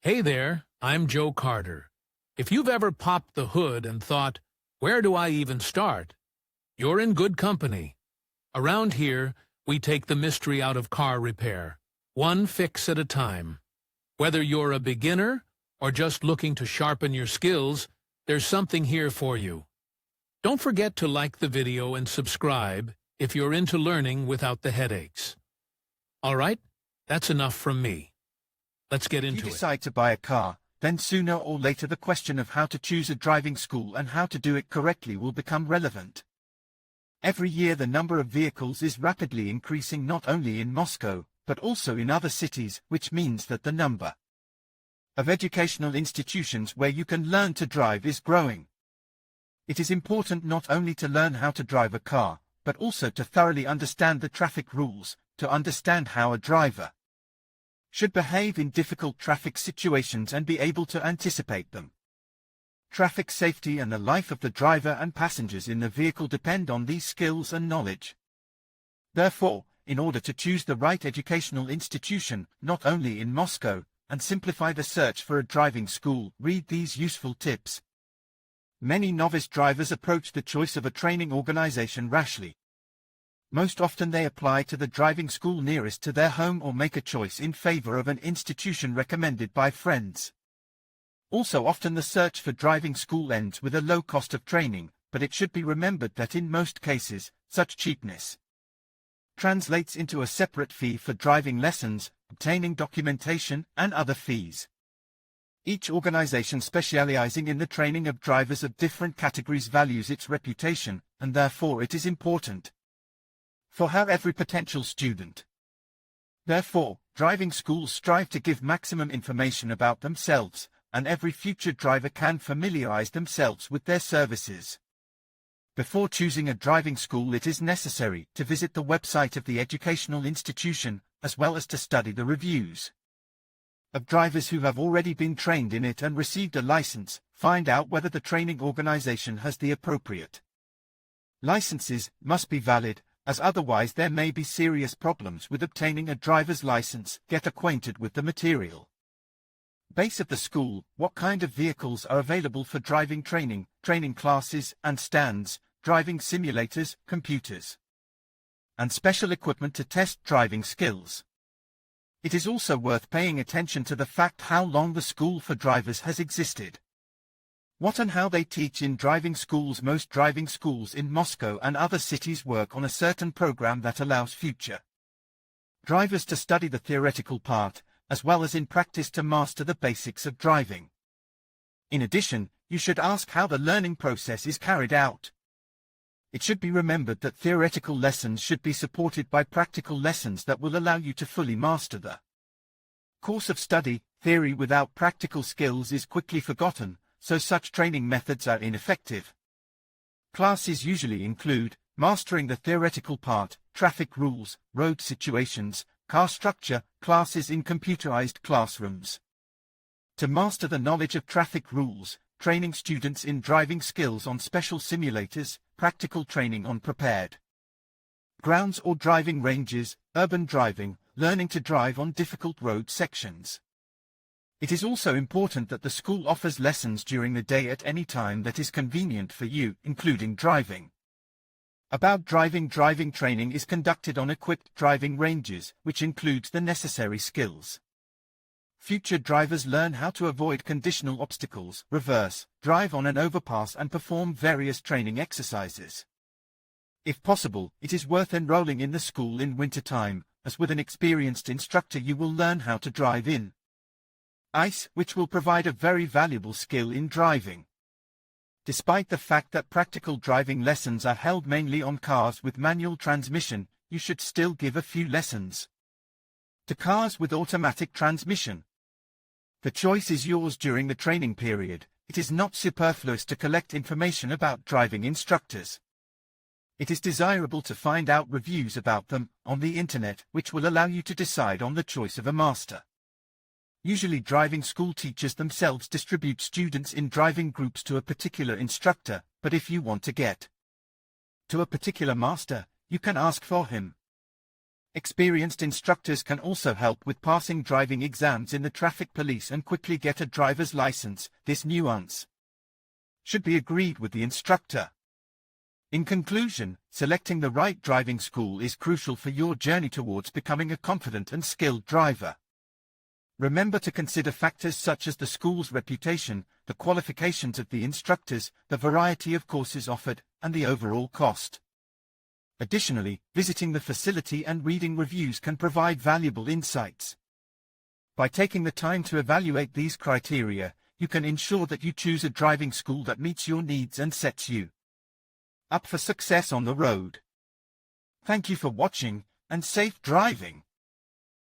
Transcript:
Hey there, I'm Joe Carter. If you've ever popped the hood and thought, where do I even start? You're in good company. Around here, we take the mystery out of car repair, one fix at a time. Whether you're a beginner or just looking to sharpen your skills, there's something here for you. Don't forget to like the video and subscribe if you're into learning without the headaches. All right, that's enough from me. Let's get into it. If you decide to buy a car, then sooner or later the question of how to choose a driving school and how to do it correctly will become relevant. Every year the number of vehicles is rapidly increasing not only in Moscow, but also in other cities, which means that the number of educational institutions where you can learn to drive is growing. It is important not only to learn how to drive a car, but also to thoroughly understand the traffic rules, to understand how a driver should behave in difficult traffic situations and be able to anticipate them. Traffic safety and the life of the driver and passengers in the vehicle depend on these skills and knowledge. Therefore, in order to choose the right educational institution, not only in Moscow, and simplify the search for a driving school, read these useful tips. Many novice drivers approach the choice of a training organization rashly. Most often they apply to the driving school nearest to their home or make a choice in favor of an institution recommended by friends. Also often the search for driving school ends with a low cost of training, but it should be remembered that in most cases, such cheapness translates into a separate fee for driving lessons, obtaining documentation, and other fees. Each organization specializing in the training of drivers of different categories values its reputation, and therefore it is important for how every potential student. Therefore, driving schools strive to give maximum information about themselves, and every future driver can familiarize themselves with their services. Before choosing a driving school, it is necessary to visit the website of the educational institution, as well as to study the reviews of drivers who have already been trained in it and received a license. Find out whether the training organization has the appropriate licenses, must be valid, as otherwise there may be serious problems with obtaining a driver's license. Get acquainted with the material base of the school, what kind of vehicles are available for driving training, training classes and stands, driving simulators, computers, and special equipment to test driving skills. It is also worth paying attention to the fact how long the school for drivers has existed. What and how they teach in driving schools. Most driving schools in Moscow and other cities work on a certain program that allows future drivers to study the theoretical part, as well as in practice to master the basics of driving. In addition, you should ask how the learning process is carried out. It should be remembered that theoretical lessons should be supported by practical lessons that will allow you to fully master the course of study. Theory without practical skills is quickly forgotten, so such training methods are ineffective. Classes usually include mastering the theoretical part, traffic rules, road situations, car structure, classes in computerized classrooms. To master the knowledge of traffic rules, training students in driving skills on special simulators, practical training on prepared grounds or driving ranges, urban driving, learning to drive on difficult road sections. It is also important that the school offers lessons during the day at any time that is convenient for you, including driving. About driving training is conducted on equipped driving ranges, which includes the necessary skills. Future drivers learn how to avoid conditional obstacles, reverse, drive on an overpass and perform various training exercises. If possible, it is worth enrolling in the school in winter time, as with an experienced instructor you will learn how to drive in ice, which will provide a very valuable skill in driving. Despite the fact that practical driving lessons are held mainly on cars with manual transmission, you should still give a few lessons to cars with automatic transmission. The choice is yours during the training period. It is not superfluous to collect information about driving instructors. It is desirable to find out reviews about them on the internet, which will allow you to decide on the choice of a master. Usually driving school teachers themselves distribute students in driving groups to a particular instructor, but if you want to get to a particular master, you can ask for him. Experienced instructors can also help with passing driving exams in the traffic police and quickly get a driver's license. This nuance should be agreed with the instructor. In conclusion, selecting the right driving school is crucial for your journey towards becoming a confident and skilled driver. Remember to consider factors such as the school's reputation, the qualifications of the instructors, the variety of courses offered, and the overall cost. Additionally, visiting the facility and reading reviews can provide valuable insights. By taking the time to evaluate these criteria, you can ensure that you choose a driving school that meets your needs and sets you up for success on the road. Thank you for watching, and safe driving.